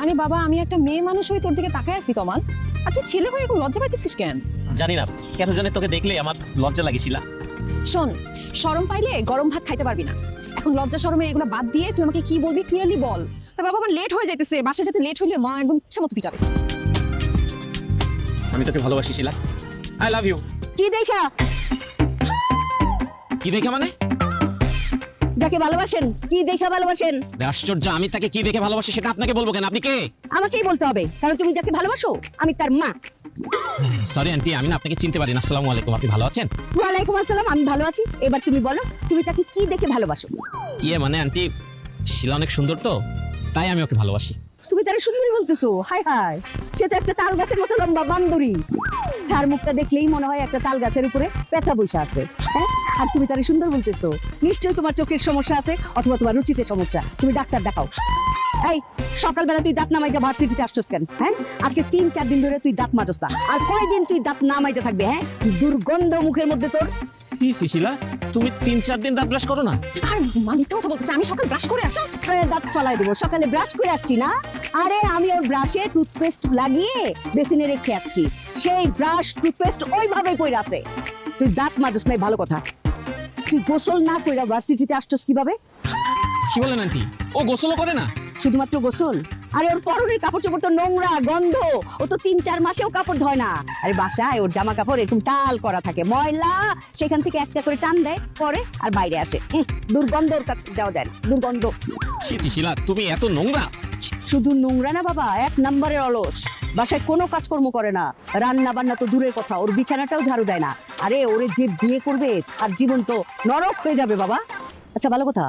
আরে বাবা, আমি একটা মেয়ে মানুষ হয়ে তোর দিকে তাকায় আছি তমাল। আর তুই ছেলে হয়ে এরকম লজ্জা পাইতেছিস কেন? জানি না কেন জানি তোকে দেখলে আমার লজ্জা লাগেছিল। শোন, শরম পাইলে গরম ভাত খাইতে পারবি না। এখন লজ্জা শরমের এগুলো বাদ দিয়ে তুই আমাকে কি বলবি ক্লিয়ারলি বল। আর বাবা, আমার লেট হয়ে যাইতেছে, বাসায় যেতে লেট হইলে মা একদম ইচ্ছে মতো পিটাবে। আমি তোকে ভালোবাসি শিলা, আই লাভ ইউ। কি দেখা? কি দেখে মানে? যাকে ভালোবাসেন কি দেখা ভালোবাসেন? আশ্চর্য, আমি তাকে কি দেখে ভালোবাসি সেটা আপনাকে বলবো কেন? আপনি কে? আমাকেই বলতে হবে, কারণ তুমি যাকে ভালোবাসো আমি তার মা। সরি আন্টি, আমি না আপনাকে চিনতে পারি না। আসসালামু আলাইকুম, আপনি ভালো আছেন? ওয়ালাইকুম আসসালাম, আমি ভালো আছি। এবার তুমি বলো, তুমি তাকে কি দেখে ভালোবাসো? ইয়ে মানে আন্টি, শিলা অনেক সুন্দর তো, তাই আমি ওকে ভালোবাসি। তুমি তার সুন্দরী বলতেছো? হাই হাই, সে তো একটা তাল গাছের মতো লম্বা বান্দরী। তার মুখটা দেখলেই মনে হয় একটা তাল গাছের উপরে পেঁচা বসে আছে। হ্যাঁ, আর তুমি তার সুন্দর বলতেছো? নিশ্চয়ই তোমার চোখের সমস্যা আছে, অথবা তোমার রুচিতে সমস্যা। তুমি ডাক্তার দেখাও। এই সকালবেলা তুই দাঁত নামাইজা ভার্সিটিতে আসছস কেন? হ্যাঁ, আজকে 3-4 দিন ধরে তুই দাঁত মাজস না। আর কয়দিন তুই দাঁত নামাইজা থাকবে? হ্যাঁ, দুর্গন্ধ মুখের মধ্যে তোর। সি সি শিলা, তুমি 3-4 দিন দাঁত ব্রাশ করো না? আর আমি তো কথা বলতেছি, আমি সকাল ব্রাশ করে আসলাম। দাঁত ফালাই দেবো, সকালে ব্রাশ করে আসছি না? আরে আমি ওর ব্রাশে টুথপেস্ট লাগিয়ে বেসিনে রেখে আসছি, সেই ব্রাশ টুথপেস্ট ওইভাবেই পড়ে আছে। তুই দাঁত মাজস নাই ভালো কথা, তুই গোসল না কইরা ভার্সিটিতে আসছস কিভাবে? কি বলেন আন্টি, ও গোসলও করে না? শুধুমাত্র গোসল? আরে ওর পরনের কাপড় চোপড় তো নোংরা, গন্ধ। ও তো 3-4 মাসেও কাপড় ধয় না। আরে বাসায় ওর জামা কাপড় এরকম টাল করা থাকে, ময়লা, সেখান থেকে একটা করে টান দেয়, পরে আর বাইরে আসে। দুর্গন্ধ, ওর কাছে যাওয়া যায় না, দুর্গন্ধ। ছি ছি শিলা, তুমি এত নোংরা। শুধু নোংরা না বাবা, 1 নম্বরের অলস। বাসায় কোনো কাজকর্ম করে না, রান্না বান্না তো দূরের কথা, ওর বিছানাটাও ঝাড়ু দেয় না। আরে ওরে যে বিয়ে করবে আর জীবন তো নরক হয়ে যাবে বাবা। আচ্ছা ভালো কথা,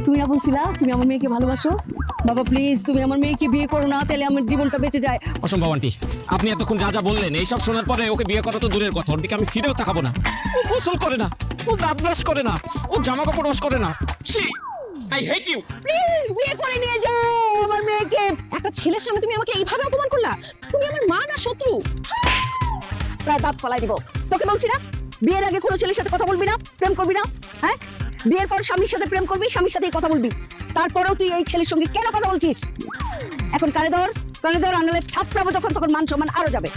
তুমি না বলছিলা তুমি আমার মেয়েকে ভালোবাসো? বাবা প্লিজ, তুমি আমার মেয়েকে বিয়ে করো না, তাহলে আমার জীবনটা বেঁচে যায়। অসম্ভব আন্টি, আপনি এতক্ষণ যা যা বললেন এইসব শোনার পরে ওকে বিয়ে করা তো দূরের কথা, ওর দিকে আমি ফিরেও তাকাবো না। ও গোসল করে না, ও দাঁত ব্রাশ করে না, ও জামা কাপড় ওয়াশ করে না। ছি, আই হেট ইউ। প্লিজ বিয়ে করে নিয়ে যাও আমার মেয়েকে। একটা ছেলের সামনে তুমি আমাকে এইভাবে অপমান করলা? তুমি আমার মা না শত্রু? প্রায় দাঁত ফালাই দিব। তোকে বলছি না, বিয়ের আগে কোনো ছেলের সাথে কথা বলবি না, প্রেম করবি না। হ্যাঁ, বিয়ের পর স্বামীর সাথে প্রেম করবি, স্বামীর সাথে কথা বলবি। তারপরেও তুই এই ছেলের সঙ্গে কেন কথা বলছিস? এখন কানে ধর, কানে ধর, আনলে থাপড়াবো যখন, তখন মান সম্মান আরো যাবে।